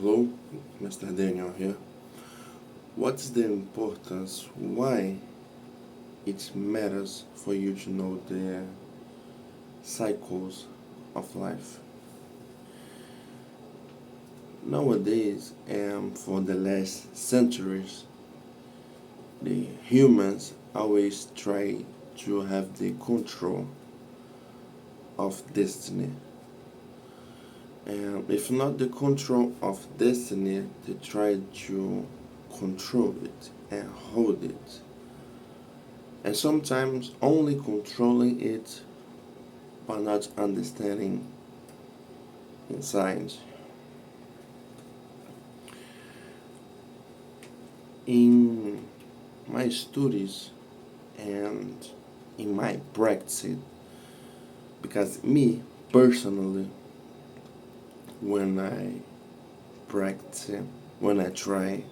Hello, Mr. Daniel here. What's the importance? Why it matters for you to know the cycles of life? Nowadays, and for the last centuries, the humans always try to have the control of destiny. And if not the control of destiny, they try to control it and hold it. And sometimes only controlling it but not understanding inside. In my studies and in my practice, because me personally, when I practice, when I try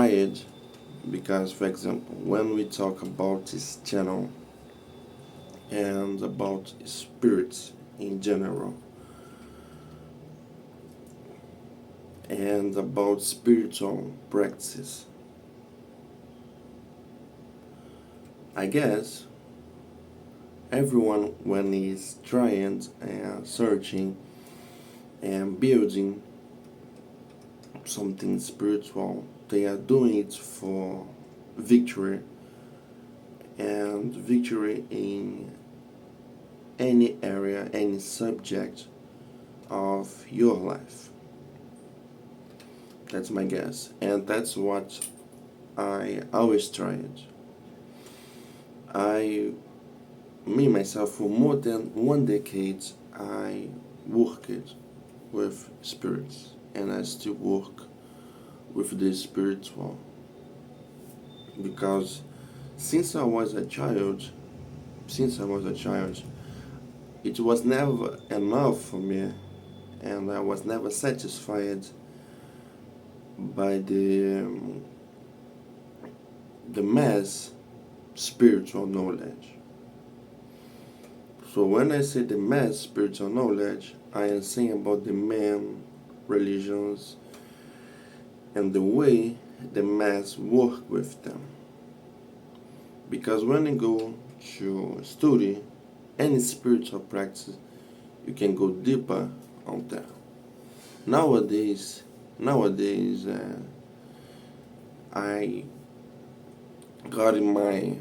it, because for example, when we talk about this channel and about spirits in general and about spiritual practices, I guess everyone when he's trying and searching and building something spiritual, they are doing it for victory, and victory in any area, any subject of your life. That's my guess, and that's what I always tried. Me myself, for more than 1 decade, I worked with spirits, and I still work with the spiritual, because since I was a child, it was never enough for me, and I was never satisfied by the mass spiritual knowledge. So when I say the mass spiritual knowledge, I am saying about the main religions and the way the mass work with them. Because when you go to study any spiritual practice, you can go deeper on that. Nowadays, I got in my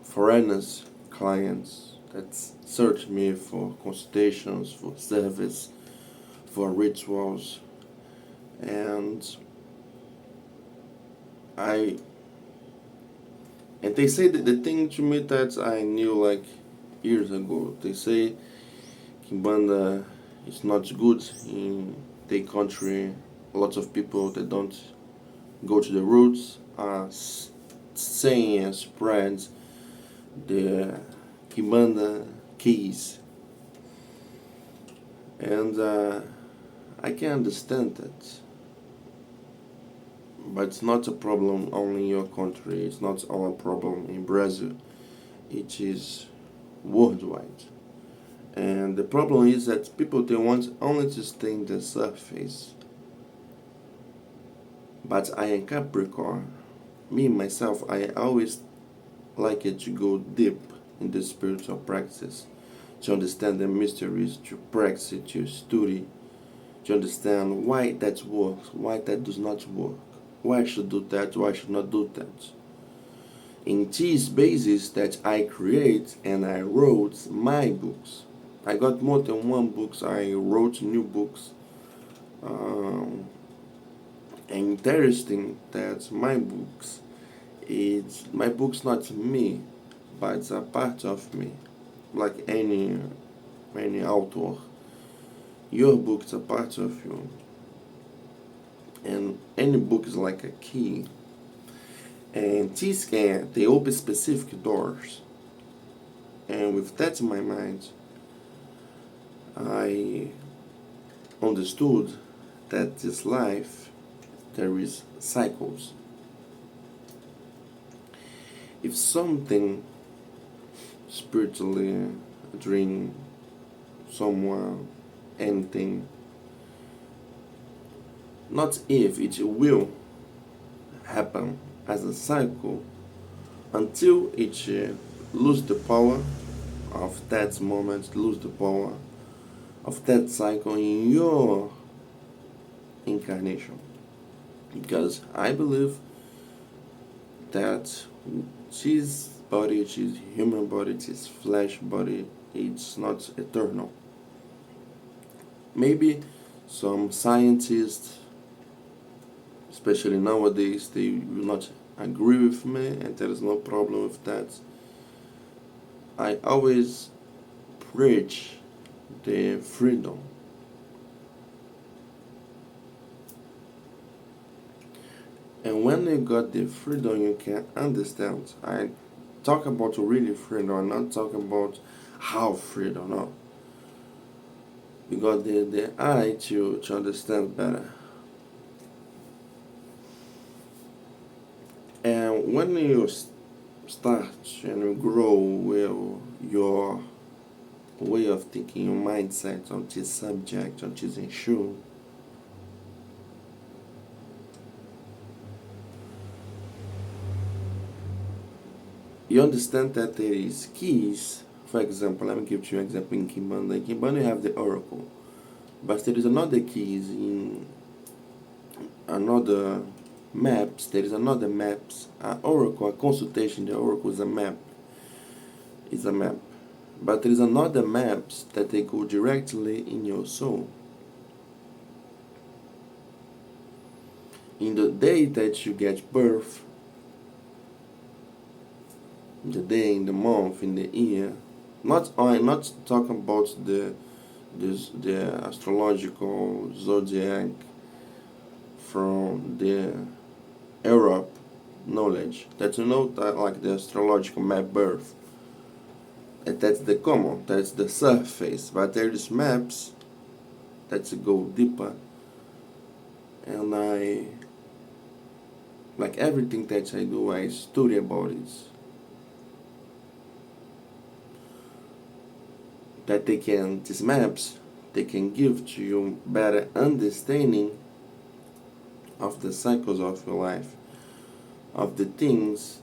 foreigners clients that search me for consultations, for service, for rituals, and they say that the thing to me that I knew like years ago. They say Quimbanda is not good in their country. Lots of people that don't go to the roots are saying and spread the Quimbanda keys, and I can understand that. But it's not a problem only in your country. It's not only a problem in Brazil. It is worldwide. And the problem is that people, they want only to stay in the surface. But I am Capricorn. Me myself, I always like it to go deep in the spiritual practice, to understand the mysteries, to practice, to study, to understand why that works, why that does not work. Why I should do that, why I should not do that. In this basis that I create and I wrote my books. I got more than one books, I wrote new books. And interesting that my books not me, but it's a part of me. Like any author. Your book is a part of you. And any book is like a key, and they open specific doors. And with that in my mind, I understood that this life, there is cycles. If something spiritually, a dream, someone, anything, not if, it will happen as a cycle until it lose the power of that moment, lose the power of that cycle in your incarnation. Because I believe that this body, this human body, this flesh body, it's not eternal. Maybe some scientists, especially nowadays, they will not agree with me, and there is no problem with that. I always preach the freedom. And when you got the freedom, you can understand. I talk about really freedom, I'm not talking about how freedom, no. You got the eye to understand better. And when you start and you grow with your way of thinking, your mindset on this subject, on this issue, you understand that there is keys. For example, let me give you an example in Quimbanda. In Quimbanda you have the oracle, but there is another keys in another maps. There is another maps. An oracle, a consultation. The oracle is a map. It's a map, but there is another maps that they go directly in your soul. In the day that you get birth, the day, in the month, in the year. I'm not talking about the astrological zodiac from the Europe knowledge. That you know that like the astrological map birth. That's the common, that's the surface. But there is maps that go deeper. And I like everything that I do, I study about it. That these maps, they can give to you better understanding of the cycles of your life, of the things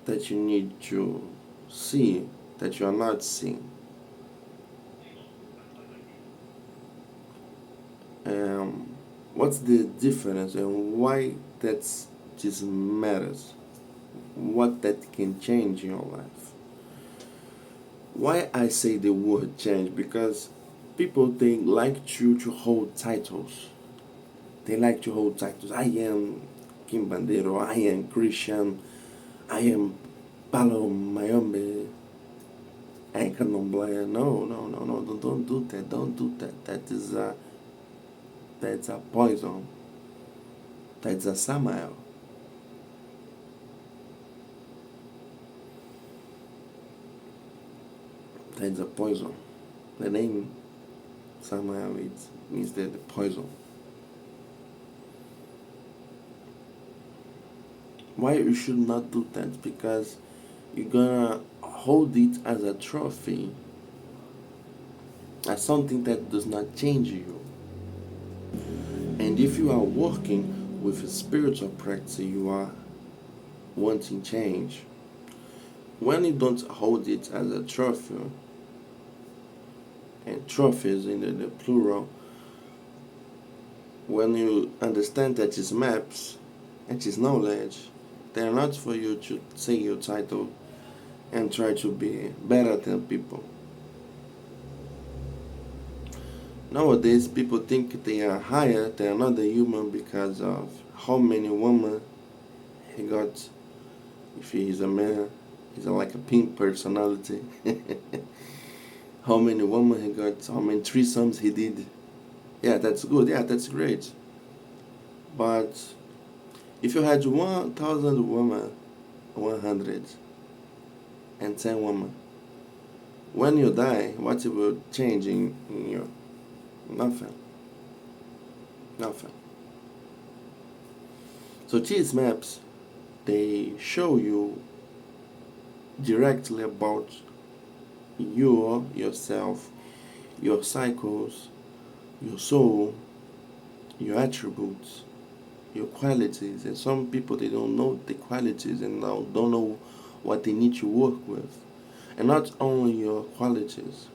that you need to see, that you are not seeing. What's the difference and why this matters? What that can change in your life? Why I say the word change? Because people, they like to hold titles. They like to hold titles. I am Quimbandero, I am Christian, I am Palo Mayombe, I am Candomblé. No, don't do that, don't do that. That's a poison. That's a Samael. That's a poison. The name Samael, it means that the poison. Why you should not do that? Because you're gonna hold it as a trophy, as something that does not change you. And if you are working with a spiritual practice, you are wanting change. When you don't hold it as a trophy, and trophies in the plural, when you understand that it's maps and it's knowledge, they are not for you to say your title and try to be better than people. Nowadays, people think they are higher than another human because of how many women he got. If he is a man, he's like a pink personality. How many women he got, how many threesomes he did. Yeah, that's good, yeah, that's great. But if you had 1,000 women, 110 women, when you die, what it will change in you? Nothing. Nothing. So these maps, they show you directly about yourself, your cycles, your soul, your attributes, your qualities. And some people, they don't know the qualities and now don't know what they need to work with. And not only your qualities,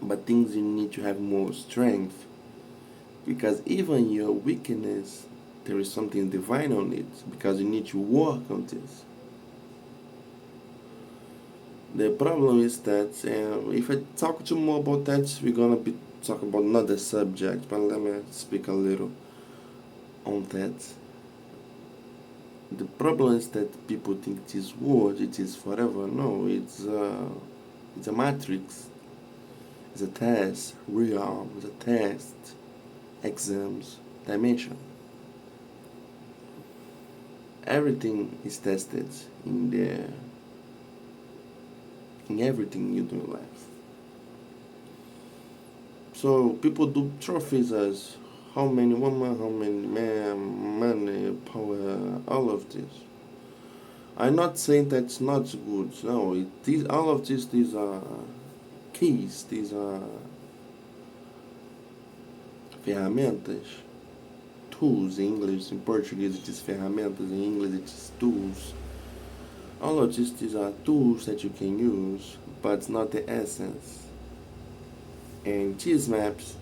but things you need to have more strength. Because even your weakness, there is something divine on it, because you need to work on this. The problem is that if I talk too more about that, we're gonna be talking about another subject. But let me speak a little on that. The problem is that people think this world it is forever. No, it's a matrix. It's a test, realm. It's a test, exams, dimension. Everything is tested in everything you do in life. So people do trophies as how many women, how many men, money, power, all of this. I'm not saying that's not good. No, all of this, these are keys. These are ferramentas, tools. In English, in Portuguese, it is ferramentas. In English, it is tools. All of these are tools that you can use, but it's not the essence. And these maps,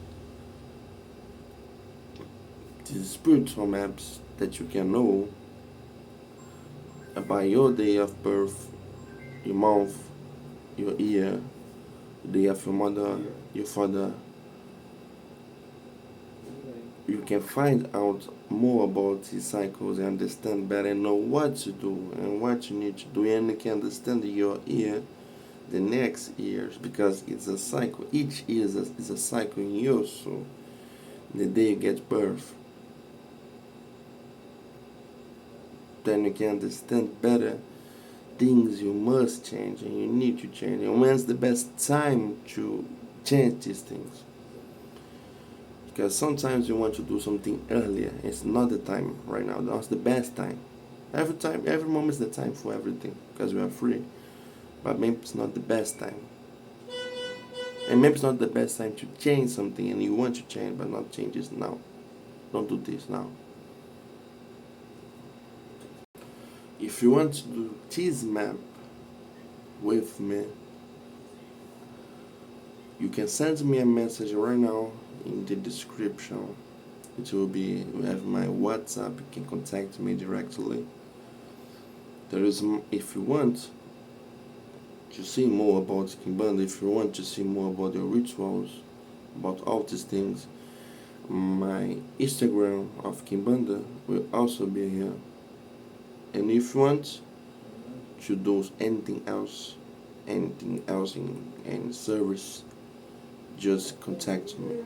these spiritual maps that you can know about your day of birth, your month, your year, the day of your mother, your father, you can find out more about these cycles and understand better and know what to do and what you need to do, and you can understand your year, the next years, because it's a cycle. Each year is a cycle in your soul. The day you get birth, then you can understand better things you must change and you need to change, and when's the best time to change these things. Because sometimes you want to do something earlier. It's not the time right now. That's the best time. Every moment is the time for everything, because we are free. But maybe it's not the best time. And maybe it's not the best time to change something, and you want to change, but not change this now. Don't do this now. If you want to do this map with me, you can send me a message right now in the description. It will have my WhatsApp. You can contact me directly. If you want to see more about Quimbanda, if you want to see more about the rituals, about all these things, my Instagram of Quimbanda will also be here. And if you want to do anything else in service, just contact me.